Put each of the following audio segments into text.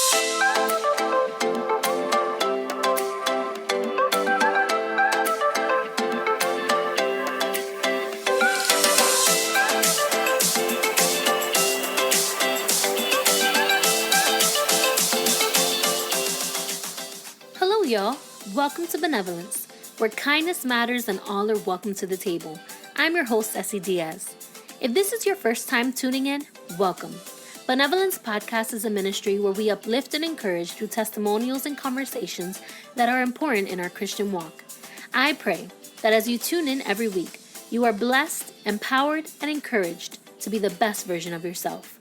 Hello, y'all. Welcome to Benevolence, where kindness matters and all are welcome to the table. I'm your host, Essie Diaz. If this is your first time tuning in, welcome. Benevolence Podcast is a ministry where we uplift and encourage through testimonials and conversations that are important in our Christian walk. I pray that as you tune in every week, you are blessed, empowered, and encouraged to be the best version of yourself.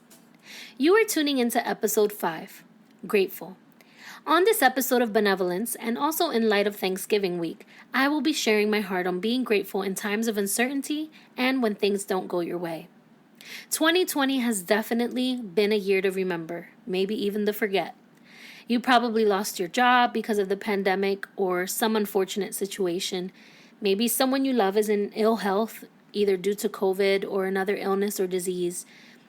You are tuning into episode 5, Grateful. On this episode of Benevolence, and also in light of Thanksgiving week, I will be sharing my heart on being grateful in times of uncertainty and when things don't go your way. 2020 has definitely been a year to remember, maybe even to forget. You probably lost your job because of the pandemic or some unfortunate situation. Maybe someone you love is in ill health, either due to COVID or another illness or disease.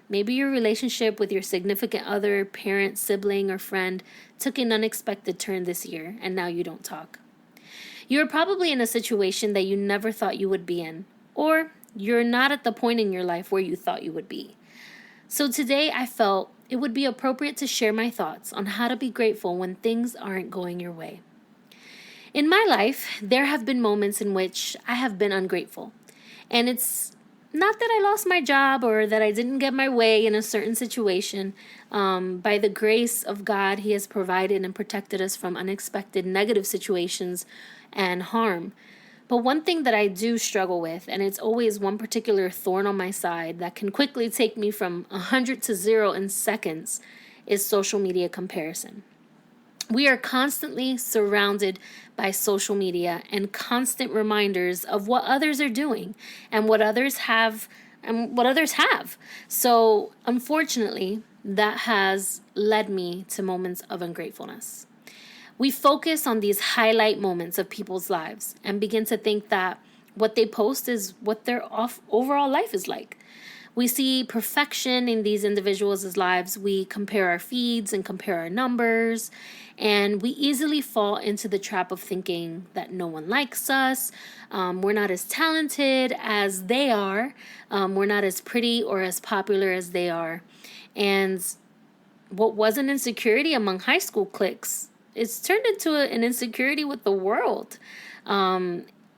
Maybe your relationship with your significant other, parent, sibling, or friend took an unexpected turn this year, and now you don't talk. You're probably in a situation that you never thought you would be in, or you're not at the point in your life where you thought you would be. So today I felt it would be appropriate to share my thoughts on how to be grateful when things aren't going your way. In my life, there have been moments in which I have been ungrateful, and it's not that I lost my job or that I didn't get my way in a certain situation. By the grace of God, He has provided and protected us from unexpected negative situations and harm. But one thing that I do struggle with, and it's always one particular thorn on my side that can quickly take me from 100 to 0 in seconds, is social media comparison. We are constantly surrounded by social media and constant reminders of what others are doing and what others have. So, unfortunately, that has led me to moments of ungratefulness. We focus on these highlight moments of people's lives and begin to think that what they post is what their overall life is like. We see perfection in these individuals' lives. We compare our feeds and compare our numbers, and we easily fall into the trap of thinking that no one likes us, we're not as talented as they are, we're not as pretty or as popular as they are. And what was an insecurity among high school cliques, it's turned into an insecurity with the world.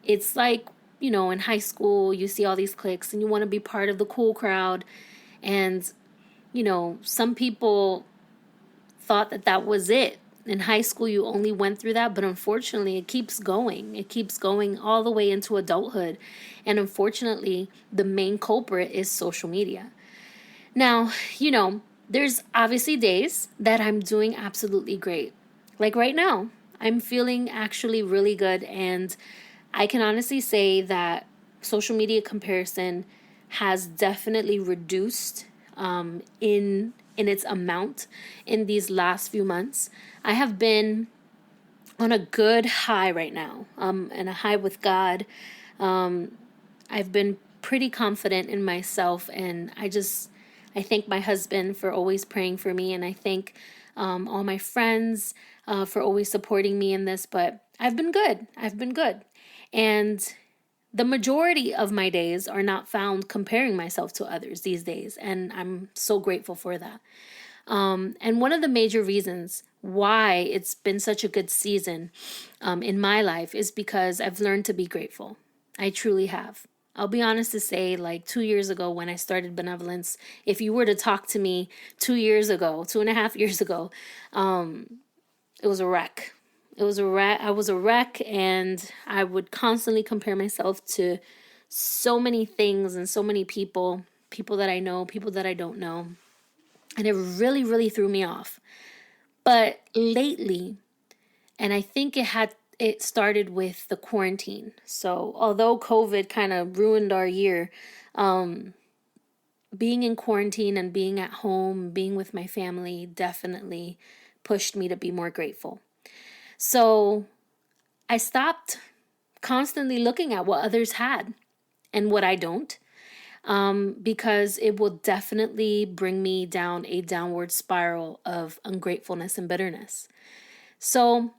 It's like, in high school, you see all these cliques and you want to be part of the cool crowd. And, some people thought that was it. In high school, you only went through that. But unfortunately, it keeps going. It keeps going all the way into adulthood. And unfortunately, the main culprit is social media. Now, there's obviously days that I'm doing absolutely great. Like right now, I'm feeling actually really good, and I can honestly say that social media comparison has definitely reduced in its amount in these last few months. I have been on a good high right now, and a high with God. I've been pretty confident in myself, and I thank my husband for always praying for me, and I thank all my friends for always supporting me in this, but I've been good. And the majority of my days are not found comparing myself to others these days, and I'm so grateful for that. And one of the major reasons why it's been such a good season in my life is because I've learned to be grateful. I truly have. I'll be honest to say, like 2 years ago when I started Benevolence, if you were to talk to me 2 years ago, 2.5 years ago, it was a wreck. I was a wreck, and I would constantly compare myself to so many things and so many people that I know, people that I don't know. And it really, really threw me off. But lately, and I think it started with the quarantine. So although COVID kind of ruined our year, being in quarantine and being at home, being with my family definitely pushed me to be more grateful. So I stopped constantly looking at what others had and what I don't. because it will definitely bring me down a downward spiral of ungratefulness and bitterness. So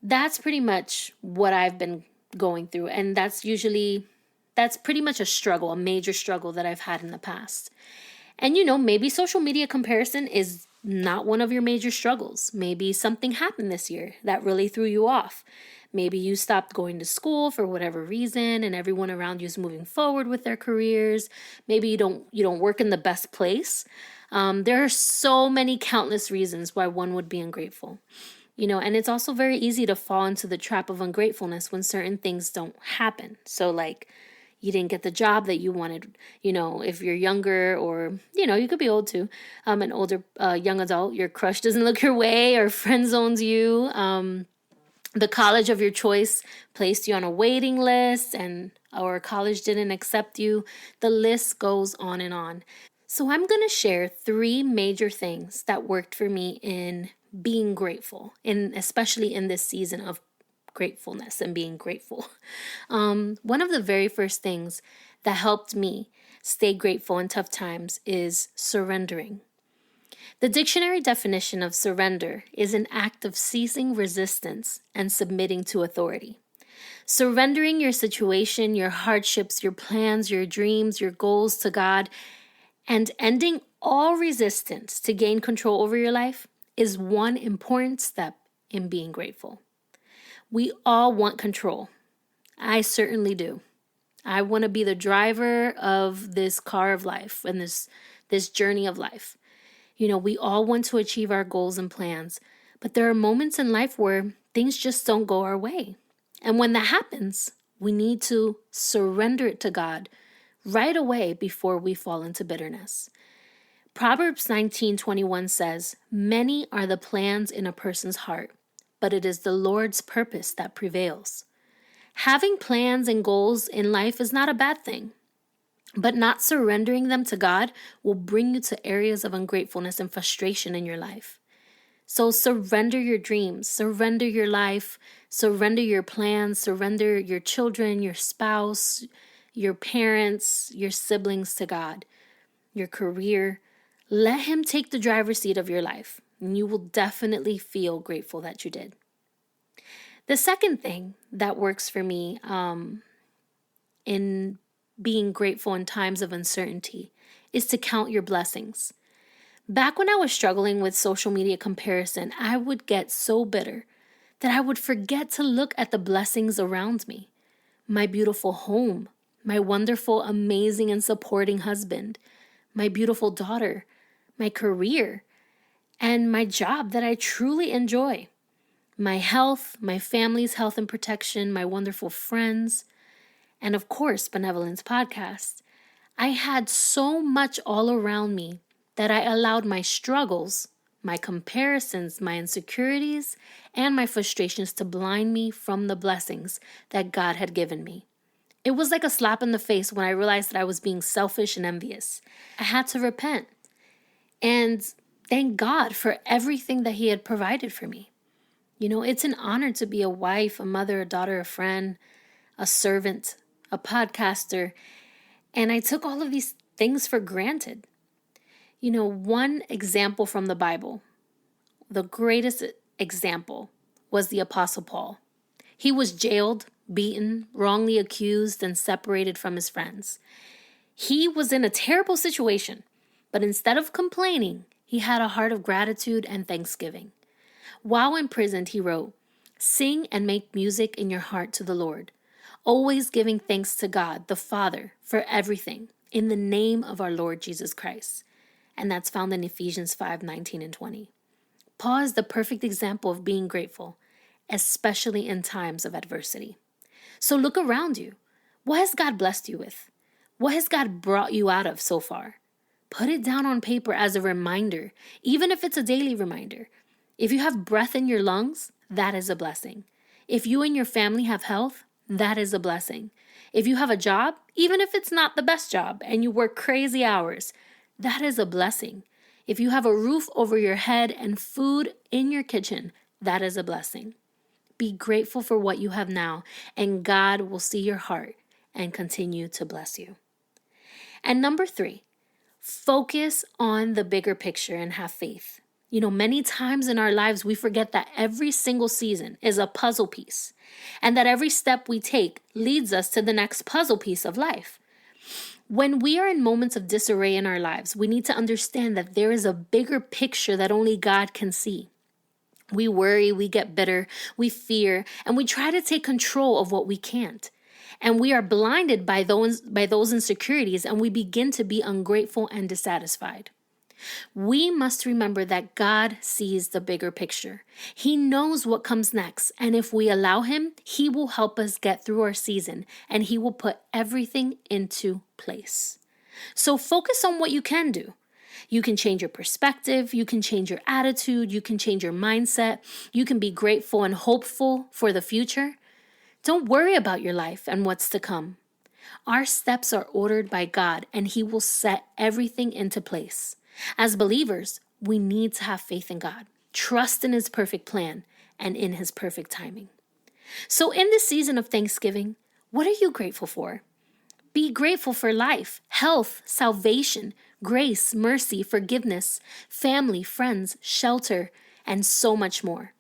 that's pretty much what I've been going through. And that's pretty much a struggle, a major struggle that I've had in the past. And maybe social media comparison is not one of your major struggles. Maybe something happened this year that really threw you off. Maybe you stopped going to school for whatever reason and everyone around you is moving forward with their careers. Maybe you don't work in the best place. There are so many countless reasons why one would be ungrateful. And it's also very easy to fall into the trap of ungratefulness when certain things don't happen. So like you didn't get the job that you wanted, if you're younger or, you could be old too, an older young adult, your crush doesn't look your way or friend zones you. The college of your choice placed you on a waiting list or college didn't accept you. The list goes on and on. So I'm going to share 3 major things that worked for me in being grateful, and especially in this season of gratefulness and being grateful. One of the very first things that helped me stay grateful in tough times is surrendering. The dictionary definition of surrender is an act of ceasing resistance and submitting to authority. Surrendering your situation, your hardships, your plans, your dreams, your goals to God, and ending all resistance to gain control over your life is one important step in being grateful. We all want control. I certainly do. I want to be the driver of this car of life and this journey of life. We all want to achieve our goals and plans, but there are moments in life where things just don't go our way. And when that happens, we need to surrender it to God right away before we fall into bitterness. Proverbs 19:21 says, "Many are the plans in a person's heart, but it is the Lord's purpose that prevails." Having plans and goals in life is not a bad thing, but not surrendering them to God will bring you to areas of ungratefulness and frustration in your life. So surrender your dreams, surrender your life, surrender your plans, surrender your children, your spouse, your parents, your siblings to God, your career. Let Him take the driver's seat of your life, and you will definitely feel grateful that you did. The second thing that works for me in being grateful in times of uncertainty is to count your blessings. Back when I was struggling with social media comparison, I would get so bitter that I would forget to look at the blessings around me. My beautiful home, my wonderful, amazing, and supporting husband, my beautiful daughter, my career, and my job that I truly enjoy, my health, my family's health and protection, my wonderful friends, and of course, Benevolence Podcast. I had so much all around me that I allowed my struggles, my comparisons, my insecurities, and my frustrations to blind me from the blessings that God had given me. It was like a slap in the face when I realized that I was being selfish and envious. I had to repent and thank God for everything that He had provided for me. It's an honor to be a wife, a mother, a daughter, a friend, a servant, a podcaster, and I took all of these things for granted. One example from the Bible, the greatest example, was the Apostle Paul. He was jailed, beaten, wrongly accused, and separated from his friends. He was in a terrible situation, but instead of complaining, he had a heart of gratitude and thanksgiving. While imprisoned, he wrote, "Sing and make music in your heart to the Lord, always giving thanks to God, the Father, for everything, in the name of our Lord Jesus Christ." And that's found in Ephesians 5:19 and 20. Paul is the perfect example of being grateful, especially in times of adversity. So look around you. What has God blessed you with? What has God brought you out of so far? Put it down on paper as a reminder, even if it's a daily reminder. If you have breath in your lungs, that is a blessing. If you and your family have health, that is a blessing. If you have a job, even if it's not the best job and you work crazy hours, that is a blessing. If you have a roof over your head and food in your kitchen, that is a blessing. Be grateful for what you have now, and God will see your heart and continue to bless you. And number 3, focus on the bigger picture and have faith. Many times in our lives, we forget that every single season is a puzzle piece and that every step we take leads us to the next puzzle piece of life. When we are in moments of disarray in our lives, we need to understand that there is a bigger picture that only God can see. We worry, we get bitter, we fear, and we try to take control of what we can't. And we are blinded by those insecurities, and we begin to be ungrateful and dissatisfied. We must remember that God sees the bigger picture. He knows what comes next, and if we allow Him, He will help us get through our season, and He will put everything into place. So focus on what you can do. You can change your perspective, you can change your attitude, you can change your mindset, you can be grateful and hopeful for the future. Don't worry about your life and what's to come. Our steps are ordered by God, and He will set everything into place. As believers, we need to have faith in God, trust in His perfect plan, and in His perfect timing. So in this season of Thanksgiving, what are you grateful for? Be grateful for life, health, salvation, grace, mercy, forgiveness, family, friends, shelter, and so much more.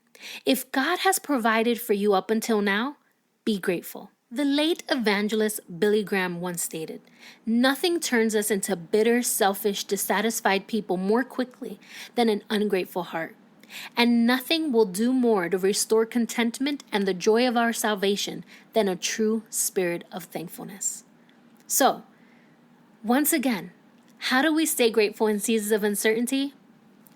If God has provided for you up until now, be grateful. The late evangelist Billy Graham once stated, "Nothing turns us into bitter, selfish, dissatisfied people more quickly than an ungrateful heart. And nothing will do more to restore contentment and the joy of our salvation than a true spirit of thankfulness." So, once again, how do we stay grateful in seasons of uncertainty?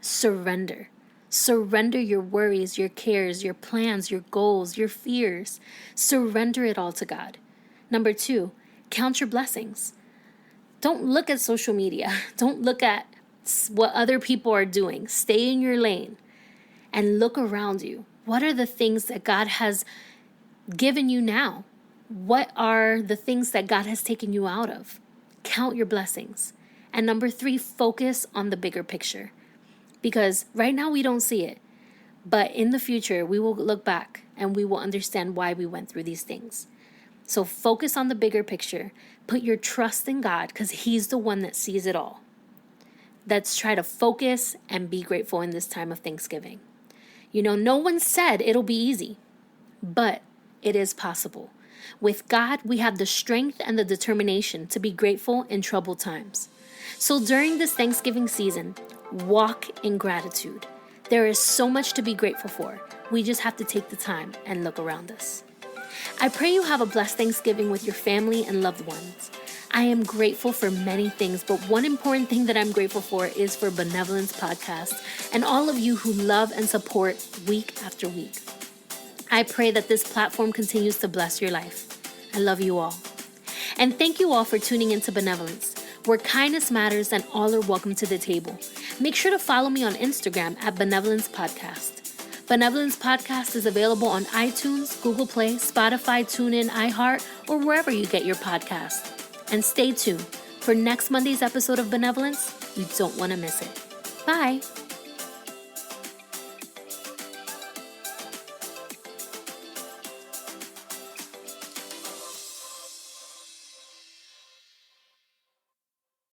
Surrender. Surrender your worries, your cares, your plans, your goals, your fears. Surrender it all to God. Number 2, count your blessings. Don't look at social media. Don't look at what other people are doing. Stay in your lane and look around you. What are the things that God has given you now? What are the things that God has taken you out of? Count your blessings. And number 3, focus on the bigger picture. Because right now we don't see it. But in the future, we will look back and we will understand why we went through these things. So focus on the bigger picture. Put your trust in God because He's the one that sees it all. Let's try to focus and be grateful in this time of Thanksgiving. No one said it'll be easy, but it is possible. With God, we have the strength and the determination to be grateful in troubled times. So during this Thanksgiving season, walk in gratitude. There is so much to be grateful for. We just have to take the time and look around us. I pray you have a blessed Thanksgiving with your family and loved ones. I am grateful for many things, but one important thing that I'm grateful for is for Benevolence Podcast and all of you who love and support week after week. I pray that this platform continues to bless your life. I love you all. And thank you all for tuning into Benevolence, where kindness matters and all are welcome to the table. Make sure to follow me on Instagram at Benevolence Podcast. Benevolence Podcast is available on iTunes, Google Play, Spotify, TuneIn, iHeart, or wherever you get your podcast. And stay tuned for next Monday's episode of Benevolence. You don't want to miss it. Bye.